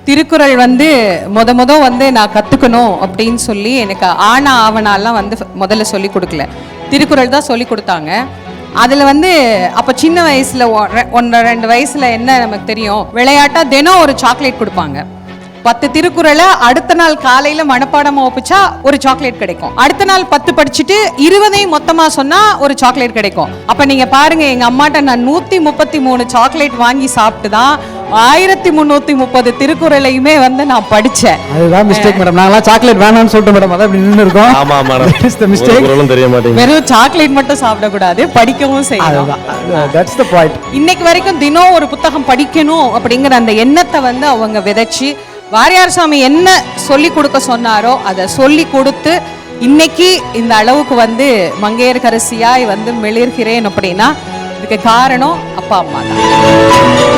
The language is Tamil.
திருக்குறள் வந்து முத வந்து நான் கற்றுக்கணும் அப்படின்னு சொல்லி எனக்கு ஆனா ஆவணாலாம் வந்து முதல்ல சொல்லி கொடுக்கல. திருக்குறள் தான் சொல்லி கொடுத்தாங்க. அதில் வந்து அப்போ சின்ன வயசில் 1-2 வயசில் என்ன நமக்கு தெரியும், விளையாட்டாக தினம் ஒரு சாக்லேட் கொடுப்பாங்க. 10 திருக்குறளை அடுத்த நாள் காலையில மனப்பாடமா ஒப்பிச்சா ஒரு சாக்லேட் கிடைக்கும். அடுத்த நாள் 10 படிச்சுட்டு 20 மொத்தமா சொன்னா ஒரு சாக்லேட் கிடைக்கும். அப்ப நீங்க பாருங்க, எங்க அம்மாட்ட நான் 133 சாக்லேட் வாங்கி சாப்பிட்டு தான் 1330 திருக்குறளையுமே வந்து நான் படிச்சேன். அதுதான் மிஸ்டேக் மேடம். நாங்களாம் சாக்லேட் வேணாம்னு சொல்லிட்டு மேடம் அதான் அப்படி நின்று இருக்கோம். ஆமா மேடம், மிஸ்டேக் தெரிய மாட்டேங்குது. வெறும் சாக்லேட் மட்டும் சாப்பிடக்கூடாது, படிக்கவும் செய்யணும். That's the point. இன்னைக்கு வரைக்கும் தினம் ஒரு புத்தகம் படிக்கணும் அப்படிங்கிற அந்த எண்ணத்தை வந்து அவங்க விதைச்சு, வாரியார் சாமி என்ன சொல்லி கொடுக்க சொன்னாரோ அதை சொல்லி கொடுத்து இன்னைக்கு இந்த அளவுக்கு வந்து மங்கையர்கரசியாய் வந்து மிளிர்கிறேன் அப்படின்னா இதுக்கு காரணம் அப்பா அம்மா தான்.